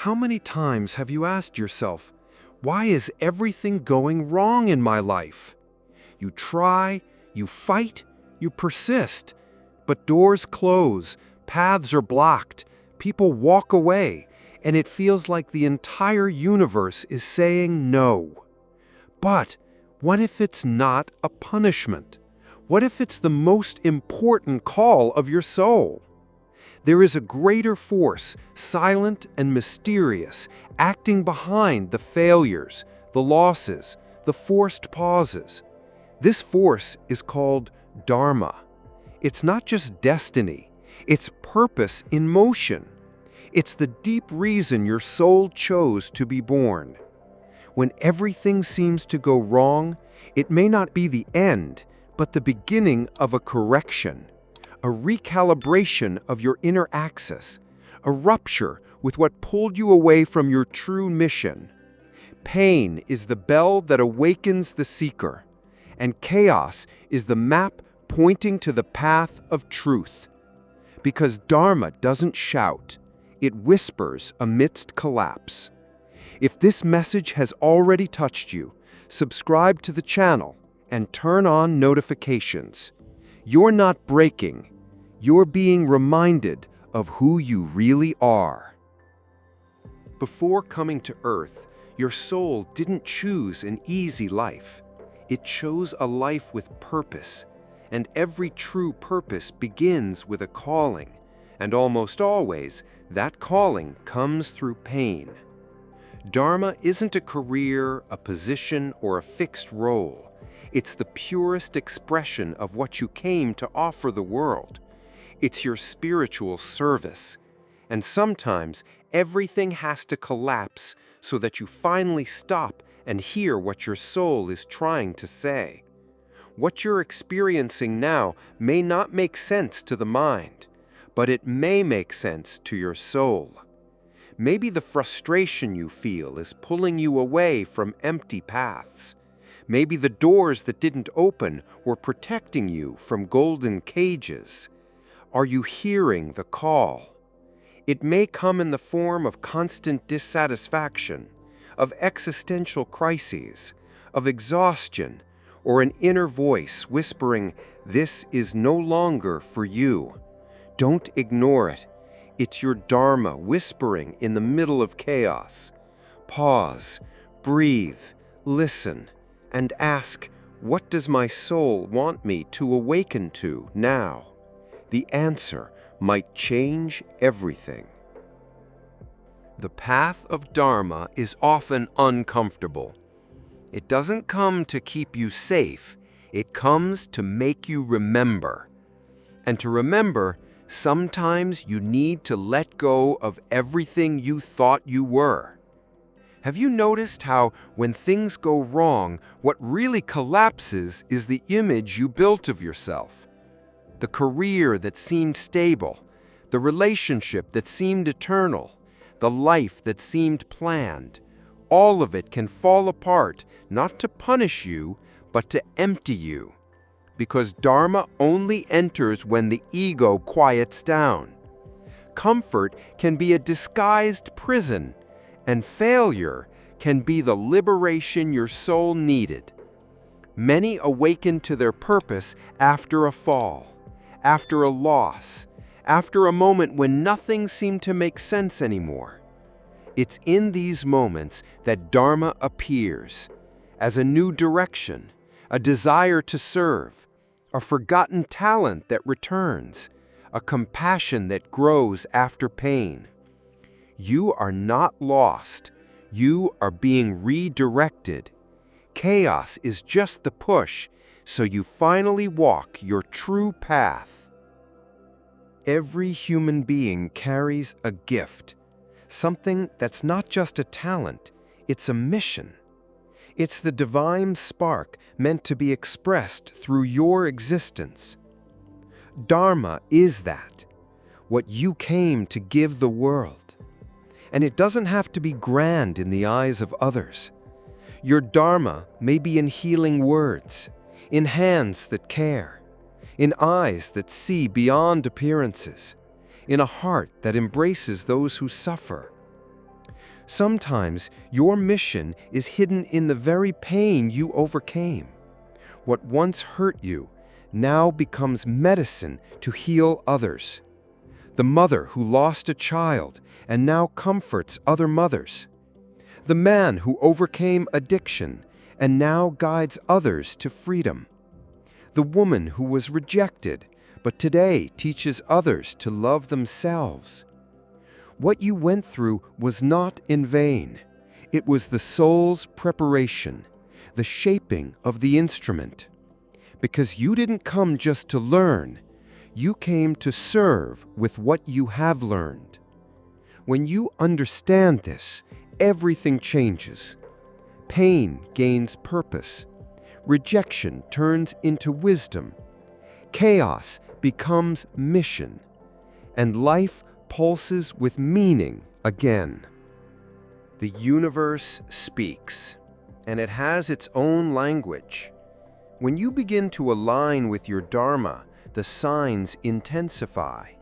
How many times have you asked yourself, why is everything going wrong in my life? You try, you fight, you persist, but doors close, paths are blocked, people walk away, and it feels like the entire universe is saying no. But what if it's not a punishment? What if it's the most important call of your soul? There is a greater force, silent and mysterious, acting behind the failures, the losses, the forced pauses. This force is called Dharma. It's not just destiny, it's purpose in motion. It's the deep reason your soul chose to be born. When everything seems to go wrong, it may not be the end, but the beginning of a correction, a recalibration of your inner axis, a rupture with what pulled you away from your true mission. Pain is the bell that awakens the seeker, and chaos is the map pointing to the path of truth. Because Dharma doesn't shout, it whispers amidst collapse. If this message has already touched you, subscribe to the channel and turn on notifications. You're not breaking, you're being reminded of who you really are. Before coming to Earth, your soul didn't choose an easy life. It chose a life with purpose, and every true purpose begins with a calling, and almost always, that calling comes through pain. Dharma isn't a career, a position, or a fixed role. It's the purest expression of what you came to offer the world. It's your spiritual service. And sometimes, everything has to collapse so that you finally stop and hear what your soul is trying to say. What you're experiencing now may not make sense to the mind, but it may make sense to your soul. Maybe the frustration you feel is pulling you away from empty paths. Maybe the doors that didn't open were protecting you from golden cages. Are you hearing the call? It may come in the form of constant dissatisfaction, of existential crises, of exhaustion, or an inner voice whispering, "This is no longer for you." Don't ignore it. It's your Dharma whispering in the middle of chaos. Pause, breathe, listen, and ask, what does my soul want me to awaken to now? The answer might change everything. The path of Dharma is often uncomfortable. It doesn't come to keep you safe, it comes to make you remember. And to remember, sometimes you need to let go of everything you thought you were. Have you noticed how, when things go wrong, what really collapses is the image you built of yourself? The career that seemed stable, the relationship that seemed eternal, the life that seemed planned. All of it can fall apart, not to punish you, but to empty you. Because Dharma only enters when the ego quiets down. Comfort can be a disguised prison, and failure can be the liberation your soul needed. Many awaken to their purpose after a fall, after a loss, after a moment when nothing seemed to make sense anymore. It's in these moments that Dharma appears, as a new direction, a desire to serve, a forgotten talent that returns, a compassion that grows after pain. You are not lost. You are being redirected. Chaos is just the push, so you finally walk your true path. Every human being carries a gift, something that's not just a talent, it's a mission. It's the divine spark meant to be expressed through your existence. Dharma is that, what you came to give the world. And it doesn't have to be grand in the eyes of others. Your Dharma may be in healing words, in hands that care, in eyes that see beyond appearances, in a heart that embraces those who suffer. Sometimes your mission is hidden in the very pain you overcame. What once hurt you now becomes medicine to heal others. The mother who lost a child and now comforts other mothers. The man who overcame addiction and now guides others to freedom. The woman who was rejected but today teaches others to love themselves. What you went through was not in vain. It was the soul's preparation, the shaping of the instrument. Because you didn't come just to learn, you came to serve with what you have learned. When you understand this, everything changes. Pain gains purpose. Rejection turns into wisdom. Chaos becomes mission. And life pulses with meaning again. The universe speaks, and it has its own language. When you begin to align with your Dharma, the signs intensify.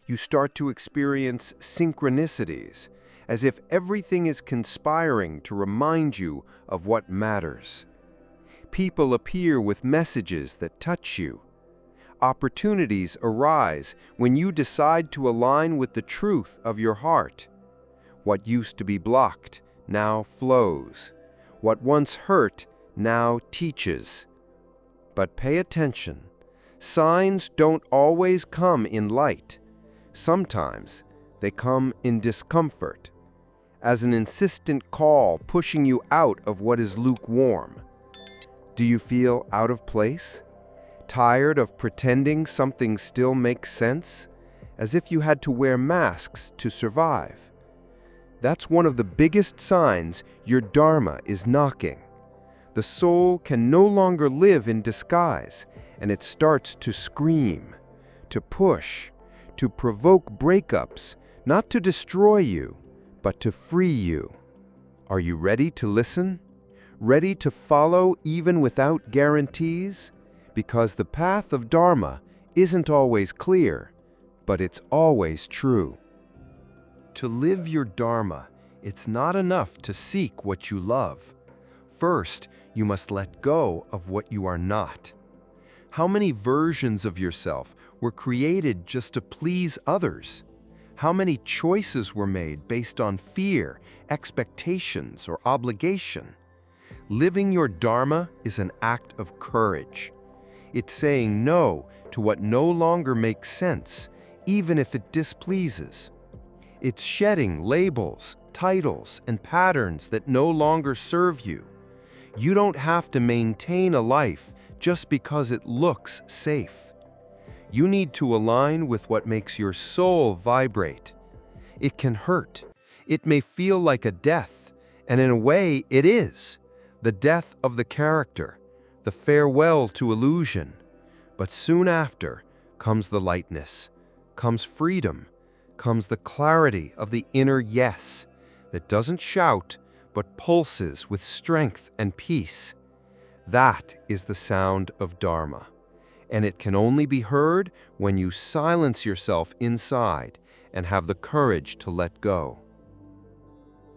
You start to experience synchronicities, as if everything is conspiring to remind you of what matters. People appear with messages that touch you. Opportunities arise when you decide to align with the truth of your heart. What used to be blocked now flows. What once hurt now teaches. But pay attention. Signs don't always come in light. Sometimes they come in discomfort, as an insistent call pushing you out of what is lukewarm. Do you feel out of place? Tired of pretending something still makes sense? As if you had to wear masks to survive. That's one of the biggest signs your Dharma is knocking. The soul can no longer live in disguise, and it starts to scream, to push, to provoke breakups, not to destroy you, but to free you. Are you ready to listen? Ready to follow even without guarantees? Because the path of Dharma isn't always clear, but it's always true. To live your Dharma, it's not enough to seek what you love. First, you must let go of what you are not. How many versions of yourself were created just to please others? How many choices were made based on fear, expectations, or obligation? Living your Dharma is an act of courage. It's saying no to what no longer makes sense, even if it displeases. It's shedding labels, titles, and patterns that no longer serve you. You don't have to maintain a life just because it looks safe. You need to align with what makes your soul vibrate. It can hurt. It may feel like a death, and in a way it is. The death of the character, the farewell to illusion. But soon after comes the lightness, comes freedom, comes the clarity of the inner yes that doesn't shout but pulses with strength and peace. That is the sound of Dharma, and it can only be heard when you silence yourself inside and have the courage to let go.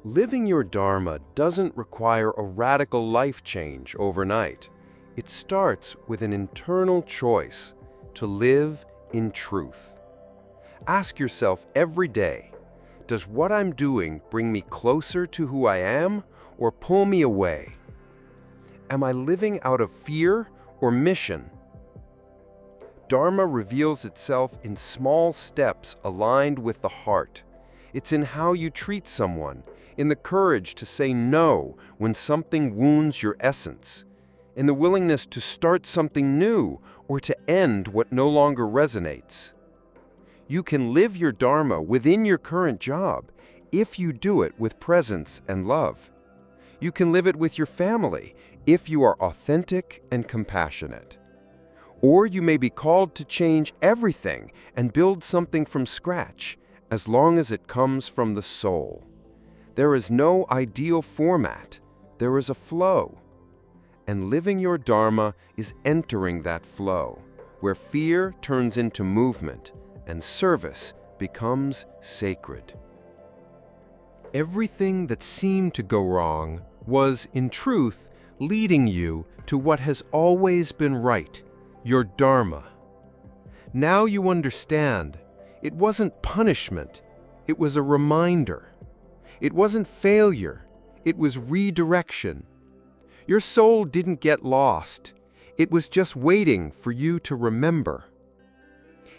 Living your Dharma doesn't require a radical life change overnight. It starts with an internal choice to live in truth. Ask yourself every day, does what I'm doing bring me closer to who I am or pull me away? Am I living out of fear or mission? Dharma reveals itself in small steps aligned with the heart. It's in how you treat someone, in the courage to say no when something wounds your essence, in the willingness to start something new or to end what no longer resonates. You can live your Dharma within your current job if you do it with presence and love. You can live it with your family if you are authentic and compassionate. Or you may be called to change everything and build something from scratch, as long as it comes from the soul. There is no ideal format. There is a flow. And living your Dharma is entering that flow, where fear turns into movement and service becomes sacred. Everything that seemed to go wrong was, in truth, leading you to what has always been right, your Dharma. Now you understand. It wasn't punishment. It was a reminder. It wasn't failure. It was redirection. Your soul didn't get lost. It was just waiting for you to remember.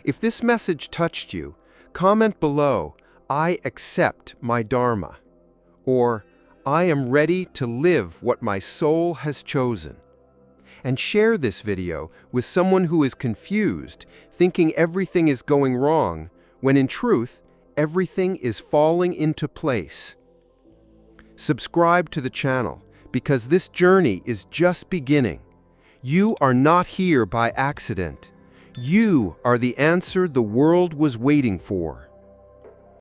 If this message touched you, comment below, "I accept my Dharma," or "I am ready to live what my soul has chosen." And share this video with someone who is confused, thinking everything is going wrong, when in truth, everything is falling into place. Subscribe to the channel, because this journey is just beginning. You are not here by accident. You are the answer the world was waiting for.